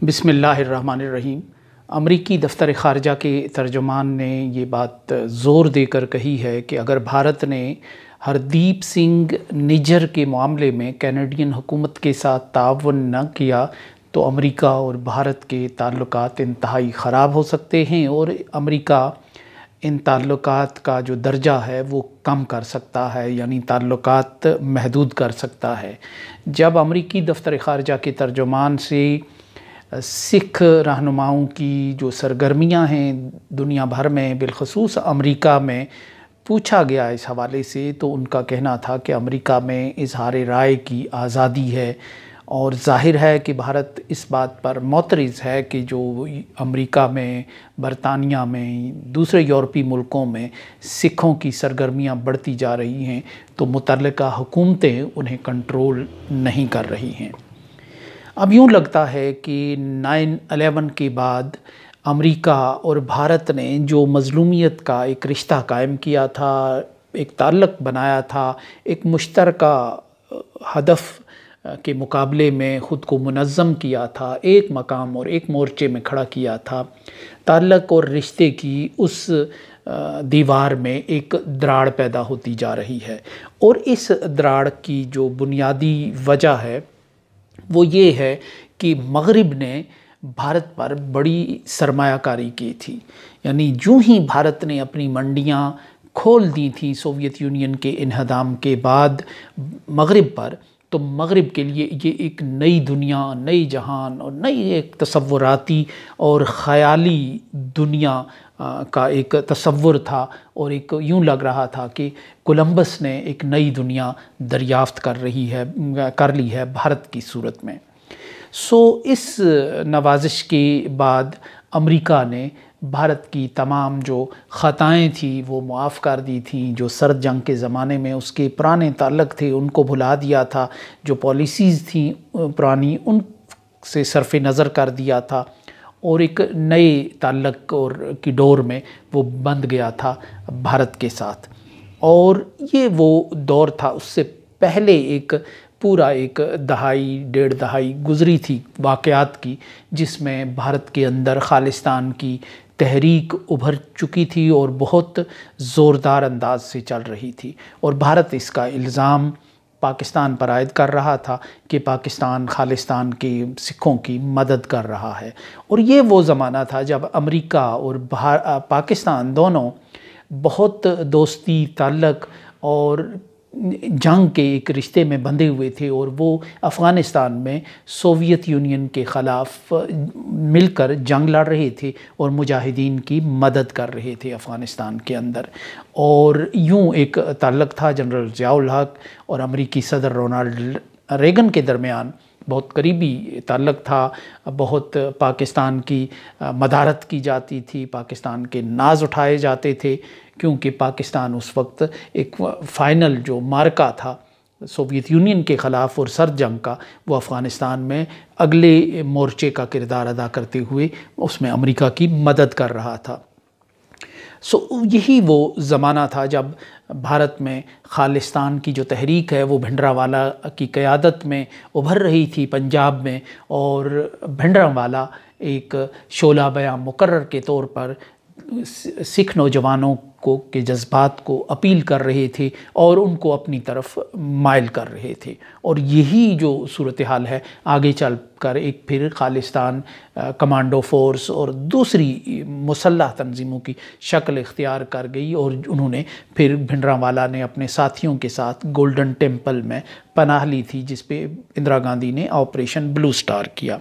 بسم اللہ الرحمن الرحیم۔ امریکی دفتر خارجہ کے ترجمان نے یہ بات زور دے کر کہی ہے کہ اگر بھارت نے ہردیپ سنگھ نجر کے معاملے میں کینیڈین حکومت کے ساتھ تعاون نہ کیا تو امریکہ اور بھارت کے تعلقات انتہائی خراب ہو سکتے ہیں اور امریکہ ان تعلقات کا جو درجہ ہے وہ کم کر سکتا ہے، یعنی تعلقات محدود کر سکتا ہے۔ جب امریکی دفتر خارجہ کے ترجمان سے سکھ رہنماؤں کی جو سرگرمیاں ہیں دنیا بھر میں بالخصوص امریکہ میں پوچھا گیا اس حوالے سے، تو ان کا کہنا تھا کہ امریکہ میں اظہار رائے کی آزادی ہے اور ظاہر ہے کہ بھارت اس بات پر معترض ہے کہ جو امریکہ میں، برطانیہ میں، دوسرے یورپی ملکوں میں سکھوں کی سرگرمیاں بڑھتی جا رہی ہیں تو متعلقہ حکومتیں انہیں کنٹرول نہیں کر رہی ہیں۔ اب یوں لگتا ہے کہ 9/11 کے بعد امریکہ اور بھارت نے جو مظلومیت کا ایک رشتہ قائم کیا تھا، ایک تعلق بنایا تھا، ایک مشترکہ ہدف کے مقابلے میں خود کو منظم کیا تھا، ایک مقام اور ایک مورچے میں کھڑا کیا تھا، تعلق اور رشتے کی اس دیوار میں ایک دراڑ پیدا ہوتی جا رہی ہے۔ اور اس دراڑ کی جو بنیادی وجہ ہے وہ یہ ہے کہ مغرب نے بھارت پر بڑی سرمایہ کاری کی تھی، یعنی جو ہی بھارت نے اپنی منڈیاں کھول دی تھیں سوویت یونین کے انہدام کے بعد مغرب پر، تو مغرب کے لیے یہ ایک نئی دنیا، نئی جہان اور نئی ایک تصوراتی اور خیالی دنیا کا ایک تصور تھا، اور ایک یوں لگ رہا تھا کہ کولمبس نے ایک نئی دنیا دریافت کر لی ہے بھارت کی صورت میں۔ اس نوازش کے بعد امریکہ نے بھارت کی تمام جو خطائیں تھیں وہ معاف کر دی تھیں، جو سرد جنگ کے زمانے میں اس کے پرانے تعلق تھے ان کو بھلا دیا تھا، جو پالیسیز تھیں پرانی ان سے صرف نظر کر دیا تھا، اور ایک نئے تعلق اور کی ڈور میں وہ بند گیا تھا بھارت کے ساتھ۔ اور یہ وہ دور تھا، اس سے پہلے ایک پورا ایک دہائی ڈیڑھ دہائی گزری تھی واقعات کی، جس میں بھارت کے اندر خالصتان کی تحریک ابھر چکی تھی اور بہت زوردار انداز سے چل رہی تھی، اور بھارت اس کا الزام پاکستان پر عائد کر رہا تھا کہ پاکستان خالصتان کے سکھوں کی مدد کر رہا ہے۔ اور یہ وہ زمانہ تھا جب امریکہ اور پاکستان دونوں بہت دوستی تعلق اور جنگ کے ایک رشتے میں بندھے ہوئے تھے، اور وہ افغانستان میں سوویت یونین کے خلاف مل کر جنگ لڑ رہے تھے اور مجاہدین کی مدد کر رہے تھے افغانستان کے اندر۔ اور یوں ایک تعلق تھا جنرل ضیاء الحق اور امریکی صدر رونالڈ ریگن کے درمیان، بہت قریبی تعلق تھا، بہت پاکستان کی مدارت کی جاتی تھی، پاکستان کے ناز اٹھائے جاتے تھے، کیونکہ پاکستان اس وقت ایک فائنل جو مارکا تھا سوویت یونین کے خلاف اور سرد جنگ کا، وہ افغانستان میں اگلے مورچے کا کردار ادا کرتے ہوئے اس میں امریکہ کی مدد کر رہا تھا۔ یہی وہ زمانہ تھا جب بھارت میں خالصتان کی جو تحریک ہے وہ بھنڈراوالا کی قیادت میں ابھر رہی تھی پنجاب میں، اور بھنڈراوالا ایک شعلہ بیاں مقرر کے طور پر سکھ نوجوانوں کے جذبات کو اپیل کر رہے تھے اور ان کو اپنی طرف مائل کر رہے تھے، اور یہی جو صورتحال ہے آگے چل کر ایک پھر خالصتان کمانڈو فورس اور دوسری مسلح تنظیموں کی شکل اختیار کر گئی، اور انہوں نے پھر بھنڈراوالا نے اپنے ساتھیوں کے ساتھ گولڈن ٹیمپل میں پناہ لی تھی، جس پہ اندرا گاندھی نے آپریشن بلو سٹار کیا۔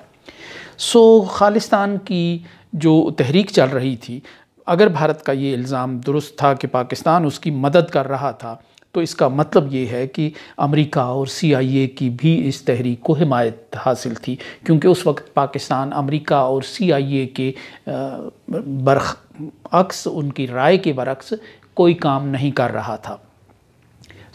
خالصتان کی جو تحریک چل رہی تھی، اگر بھارت کا یہ الزام درست تھا کہ پاکستان اس کی مدد کر رہا تھا، تو اس کا مطلب یہ ہے کہ امریکہ اور CIA کی بھی اس تحریک کو حمایت حاصل تھی، کیونکہ اس وقت پاکستان امریکہ اور CIA کے برعکس، ان کی رائے کے برعکس کوئی کام نہیں کر رہا تھا۔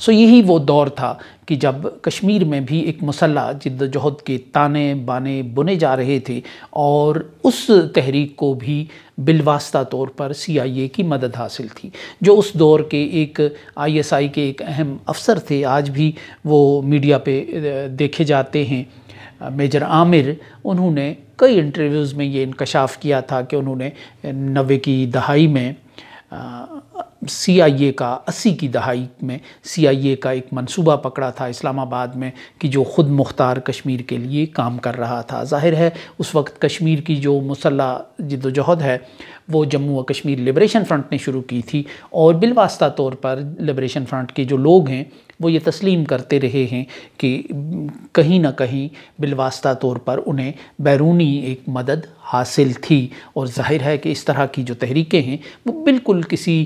یہی وہ دور تھا کہ جب کشمیر میں بھی ایک مسلح جد و جہد کے تانے بانے بنے جا رہے تھے، اور اس تحریک کو بھی بالواسطہ طور پر CIA کی مدد حاصل تھی، جو اس دور کے ایک ISI کے ایک اہم افسر تھے، آج بھی وہ میڈیا پہ دیکھے جاتے ہیں، میجر عامر، انہوں نے کئی انٹرویوز میں یہ انکشاف کیا تھا کہ انہوں نے 90 کی دہائی میں سی آئی اے کا 80 کی دہائی میں سی آئی اے کا ایک منصوبہ پکڑا تھا اسلام آباد میں کہ جو خود مختار کشمیر کے لیے کام کر رہا تھا۔ ظاہر ہے اس وقت کشمیر کی جو مسلح جد و جہد ہے وہ جموں و کشمیر لبریشن فرنٹ نے شروع کی تھی، اور بالواسطہ طور پر لبریشن فرنٹ کے جو لوگ ہیں وہ یہ تسلیم کرتے رہے ہیں کہ کہیں نہ کہیں بالواسطہ طور پر انہیں بیرونی ایک مدد حاصل تھی، اور ظاہر ہے کہ اس طرح کی جو تحریکیں ہیں وہ بالکل کسی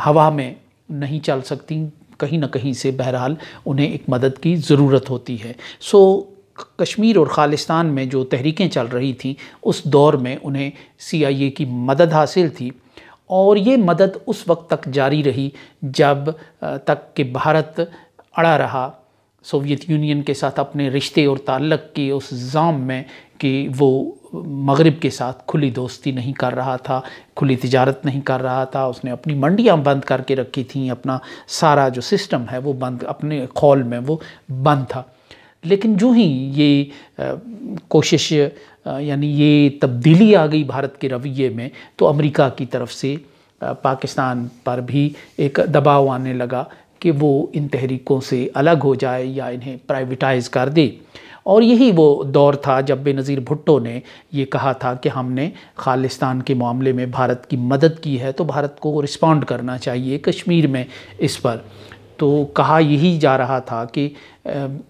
ہوا میں نہیں چل سکتی، کہیں نہ کہیں سے بہرحال انہیں ایک مدد کی ضرورت ہوتی ہے۔ کشمیر اور خالستان میں جو تحریکیں چل رہی تھیں اس دور میں انہیں سی آئی اے کی مدد حاصل تھی، اور یہ مدد اس وقت تک جاری رہی جب تک کہ بھارت اڑا رہا سوویت یونین کے ساتھ اپنے رشتے اور تعلق کی اس ضام میں کہ وہ مغرب کے ساتھ کھلی دوستی نہیں کر رہا تھا، کھلی تجارت نہیں کر رہا تھا، اس نے اپنی منڈیاں بند کر کے رکھی تھیں، اپنا سارا جو سسٹم ہے وہ بند، اپنے خول میں وہ بند تھا۔ لیکن جو ہی یہ کوشش یعنی یہ تبدیلی آ گئی بھارت کے رویے میں، تو امریکہ کی طرف سے پاکستان پر بھی ایک دباؤ آنے لگا کہ وہ ان تحریکوں سے الگ ہو جائے یا انہیں پرائیویٹائز کر دے، اور یہی وہ دور تھا جب بے نظیر بھٹو نے یہ کہا تھا کہ ہم نے خالستان کے معاملے میں بھارت کی مدد کی ہے تو بھارت کو رسپونڈ کرنا چاہیے کشمیر میں اس پر۔ تو کہا یہی جا رہا تھا کہ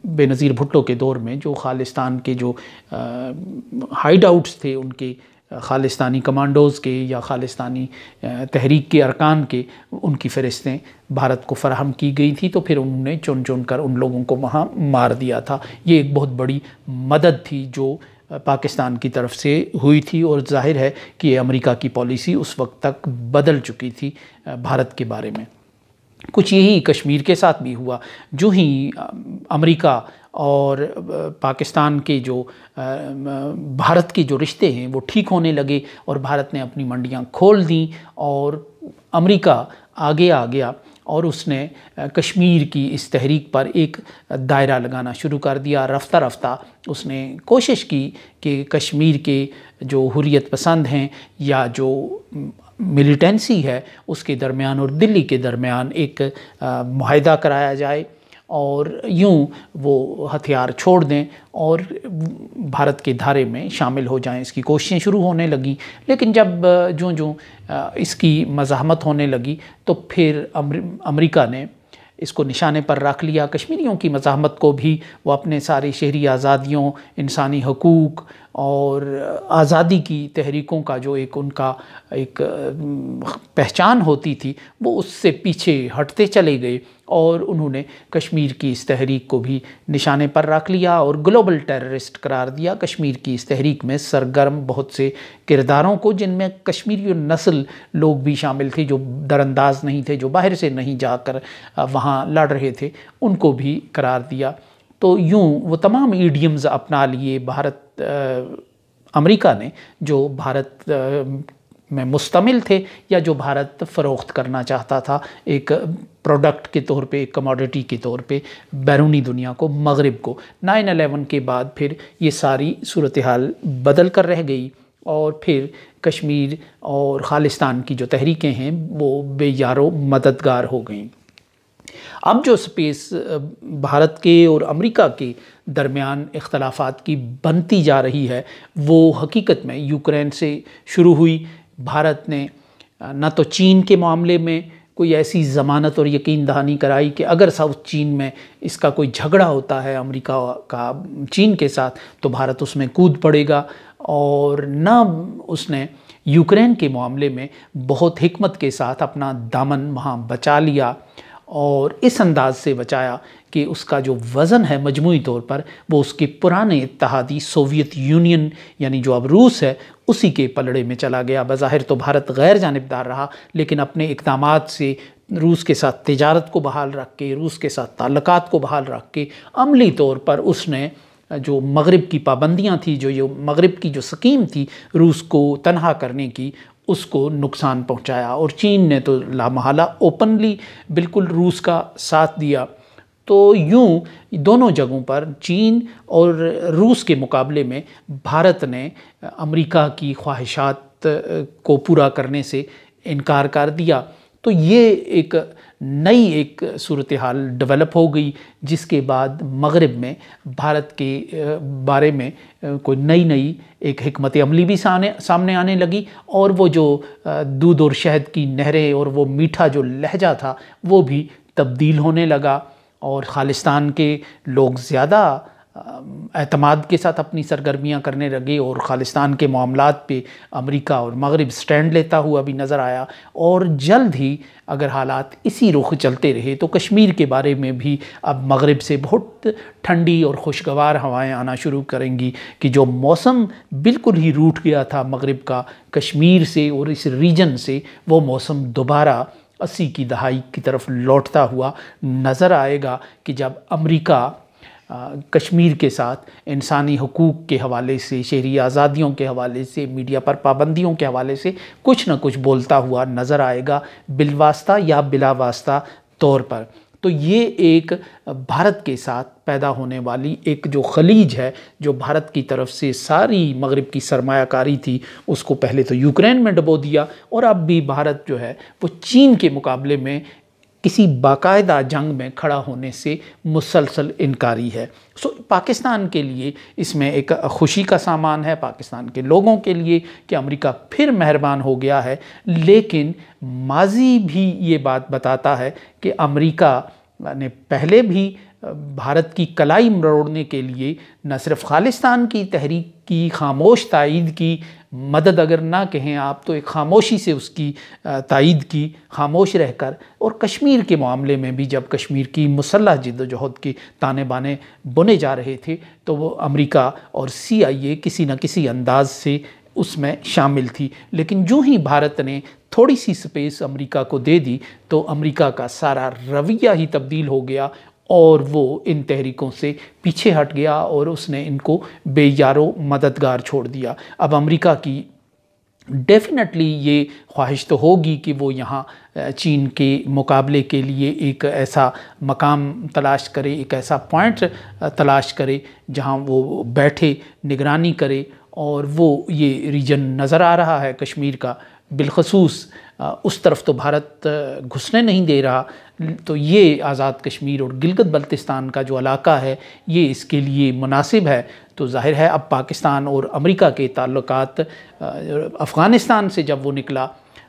بے نظیر بھٹو کے دور میں جو خالستان کے جو ہائیڈ آؤٹس تھے ان کے، خالستانی کمانڈوز کے یا خالستانی تحریک کے ارکان کے، ان کی فہرستیں بھارت کو فراہم کی گئی تھی، تو پھر انہوں نے چن چن کر ان لوگوں کو وہاں مار دیا تھا۔ یہ ایک بہت بڑی مدد تھی جو پاکستان کی طرف سے ہوئی تھی، اور ظاہر ہے کہ امریکہ کی پالیسی اس وقت تک بدل چکی تھی بھارت کے بارے میں۔ کچھ یہی کشمیر کے ساتھ بھی ہوا۔ جو ہی امریکہ اور پاکستان کے جو بھارت کے جو رشتے ہیں وہ ٹھیک ہونے لگے اور بھارت نے اپنی منڈیاں کھول دیں، اور امریکہ آگے آ گیا اور اس نے کشمیر کی اس تحریک پر ایک دائرہ لگانا شروع کر دیا۔ رفتہ رفتہ اس نے کوشش کی کہ کشمیر کے جو حریت پسند ہیں یا جو ملیٹنسی ہے اس کے درمیان اور دلی کے درمیان ایک معاہدہ کرایا جائے، اور یوں وہ ہتھیار چھوڑ دیں اور بھارت کے دھارے میں شامل ہو جائیں۔ اس کی کوششیں شروع ہونے لگیں، لیکن جب جو اس کی مزاحمت ہونے لگی تو پھر امریکہ نے اس کو نشانے پر رکھ لیا۔ کشمیریوں کی مزاحمت کو بھی وہ اپنے ساری شہری آزادیوں، انسانی حقوق اور آزادی کی تحریکوں کا جو ایک ان کا ایک پہچان ہوتی تھی وہ اس سے پیچھے ہٹتے چلے گئے، اور انہوں نے کشمیر کی اس تحریک کو بھی نشانے پر رکھ لیا اور گلوبل ٹیررسٹ قرار دیا۔ کشمیر کی اس تحریک میں سرگرم بہت سے کرداروں کو، جن میں کشمیری نسل لوگ بھی شامل تھے جو درانداز نہیں تھے، جو باہر سے نہیں جا کر وہاں لڑ رہے تھے، ان کو بھی قرار دیا۔ تو یوں وہ تمام ایڈیمز اپنا لیے امریکہ نے جو بھارت میں مستمل تھے یا جو بھارت فروخت کرنا چاہتا تھا ایک پروڈکٹ کے طور پہ، ایک کموڈٹی کے طور پہ بیرونی دنیا کو، مغرب کو۔ 9/11 کے بعد پھر یہ ساری صورتحال بدل کر رہ گئی، اور پھر کشمیر اور خالستان کی جو تحریکیں ہیں وہ بے یار و مددگار ہو گئیں۔ اب جو سپیس بھارت کے اور امریکہ کے درمیان اختلافات کی بنتی جا رہی ہے وہ حقیقت میں یوکرین سے شروع ہوئی۔ بھارت نے نہ تو چین کے معاملے میں کوئی ایسی ضمانت اور یقین دہانی کرائی کہ اگر ساؤتھ چین میں اس کا کوئی جھگڑا ہوتا ہے امریکہ کا چین کے ساتھ تو بھارت اس میں کود پڑے گا، اور نہ اس نے یوکرین کے معاملے میں بہت حکمت کے ساتھ اپنا دامن وہاں بچا لیا، اور اس انداز سے بچایا کہ اس کا جو وزن ہے مجموعی طور پر وہ اس کے پرانے اتحادی سوویت یونین یعنی جو اب روس ہے اسی کے پلڑے میں چلا گیا۔ بظاہر تو بھارت غیر جانبدار رہا، لیکن اپنے اقدامات سے روس کے ساتھ تجارت کو بحال رکھ کے، روس کے ساتھ تعلقات کو بحال رکھ کے عملی طور پر اس نے جو مغرب کی پابندیاں تھیں، جو مغرب کی جو سکیم تھی روس کو تنہا کرنے کی، اس کو نقصان پہنچایا، اور چین نے تو لامحالہ اوپنلی بالکل روس کا ساتھ دیا۔ تو یوں دونوں جگہوں پر چین اور روس کے مقابلے میں بھارت نے امریکہ کی خواہشات کو پورا کرنے سے انکار کر دیا۔ تو یہ ایک صورتحال ڈیولپ ہو گئی، جس کے بعد مغرب میں بھارت کے بارے میں کوئی نئی ایک حکمت عملی بھی سامنے آنے لگی، اور وہ جو دودھ اور شہد کی نہریں اور وہ میٹھا جو لہجہ تھا وہ بھی تبدیل ہونے لگا، اور خالصتان کے لوگ زیادہ اعتماد کے ساتھ اپنی سرگرمیاں کرنے لگے، اور خالصتان کے معاملات پہ امریکہ اور مغرب سٹینڈ لیتا ہوا بھی نظر آیا۔ اور جلد ہی اگر حالات اسی رخ چلتے رہے تو کشمیر کے بارے میں بھی اب مغرب سے بہت ٹھنڈی اور خوشگوار ہوائیں آنا شروع کریں گی، کہ جو موسم بالکل ہی روٹھ گیا تھا مغرب کا کشمیر سے اور اس ریجن سے، وہ موسم دوبارہ 80 کی دہائی کی طرف لوٹتا ہوا نظر آئے گا، کہ جب امریکہ کشمیر کے ساتھ انسانی حقوق کے حوالے سے، شہری آزادیوں کے حوالے سے، میڈیا پر پابندیوں کے حوالے سے کچھ نہ کچھ بولتا ہوا نظر آئے گا، بالواسطہ یا بلا واسطہ طور پر۔ تو یہ ایک بھارت کے ساتھ پیدا ہونے والی ایک جو خلیج ہے، جو بھارت کی طرف سے ساری مغرب کی سرمایہ کاری تھی اس کو پہلے تو یوکرین میں ڈبو دیا، اور اب بھی بھارت جو ہے وہ چین کے مقابلے میں کسی باقاعدہ جنگ میں کھڑا ہونے سے مسلسل انکاری ہے۔ پاکستان کے لیے اس میں ایک خوشی کا سامان ہے، پاکستان کے لوگوں کے لیے، کہ امریکہ پھر مہربان ہو گیا ہے، لیکن ماضی بھی یہ بات بتاتا ہے کہ امریکہ نے پہلے بھی بھارت کی کلائی مروڑنے کے لیے نہ صرف خالصتان کی تحریک کی خاموش تائید کی، مدد اگر نہ کہیں آپ تو ایک خاموشی سے اس کی تائید کی، خاموش رہ کر، اور کشمیر کے معاملے میں بھی جب کشمیر کی مسلح جد و جہد کے تانے بانے بنے جا رہے تھے تو وہ امریکہ اور CIA کسی نہ کسی انداز سے اس میں شامل تھی۔ لیکن جو ہی بھارت نے تھوڑی سی سپیس امریکہ کو دے دی تو امریکہ کا سارا رویہ ہی تبدیل ہو گیا، اور وہ ان تحریکوں سے پیچھے ہٹ گیا، اور اس نے ان کو بے یارو مددگار چھوڑ دیا۔ اب امریکہ کی ڈیفینیٹلی یہ خواہش تو ہوگی کہ وہ یہاں چین کے مقابلے کے لیے ایک ایسا مقام تلاش کرے، ایک ایسا پوائنٹ تلاش کرے جہاں وہ بیٹھے نگرانی کرے، اور وہ یہ ریجن نظر آ رہا ہے کشمیر کا بالخصوص اس طرف تو بھارت گھسنے نہیں دے رہا، تو یہ آزاد کشمیر اور گلگت بلتستان کا جو علاقہ ہے یہ اس کے لیے مناسب ہے۔ تو ظاہر ہے اب پاکستان اور امریکہ کے تعلقات، افغانستان سے جب وہ نکلا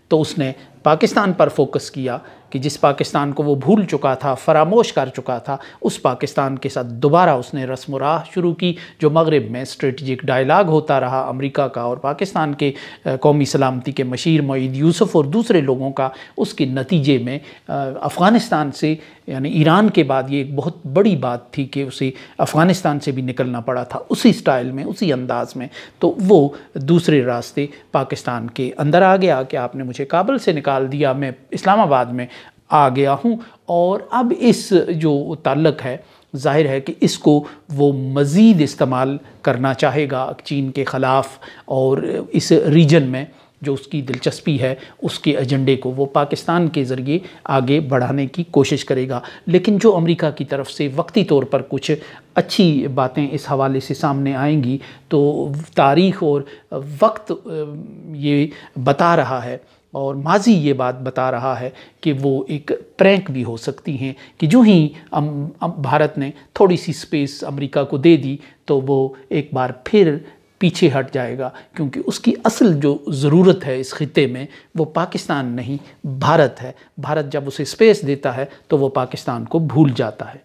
تو اس نے پاکستان پر فوکس کیا، کہ جس پاکستان کو وہ بھول چکا تھا، فراموش کر چکا تھا، اس پاکستان کے ساتھ دوبارہ اس نے رسم و راہ شروع کی، جو مغرب میں اسٹریٹجک ڈائلاگ ہوتا رہا امریکہ کا اور پاکستان کے قومی سلامتی کے مشیر معید یوسف اور دوسرے لوگوں کا۔ اس کے نتیجے میں افغانستان سے، یعنی ایران کے بعد یہ ایک بہت بڑی بات تھی کہ اسے افغانستان سے بھی نکلنا پڑا تھا، اسی سٹائل میں، اسی انداز میں۔ تو وہ دوسرے راستے پاکستان کے اندر آ گیا کہ آپ نے مجھے کابل سے نکال دیا، میں اسلام آباد میں آ گیا ہوں، اور اب اس جو تعلق ہے ظاہر ہے کہ اس کو وہ مزید استعمال کرنا چاہے گا چین کے خلاف، اور اس ریجن میں جو اس کی دلچسپی ہے اس کے ایجنڈے کو وہ پاکستان کے ذریعے آگے بڑھانے کی کوشش کرے گا۔ لیکن جو امریکہ کی طرف سے وقتی طور پر کچھ اچھی باتیں اس حوالے سے سامنے آئیں گی تو تاریخ اور وقت یہ بتا رہا ہے، اور ماضی یہ بات بتا رہا ہے کہ وہ ایک پرینک بھی ہو سکتی ہیں، کہ جو ہی بھارت نے تھوڑی سی سپیس امریکہ کو دے دی تو وہ ایک بار پھر پیچھے ہٹ جائے گا، کیونکہ اس کی اصل جو ضرورت ہے اس خطے میں وہ پاکستان نہیں، بھارت ہے۔ بھارت جب اسے سپیس دیتا ہے تو وہ پاکستان کو بھول جاتا ہے۔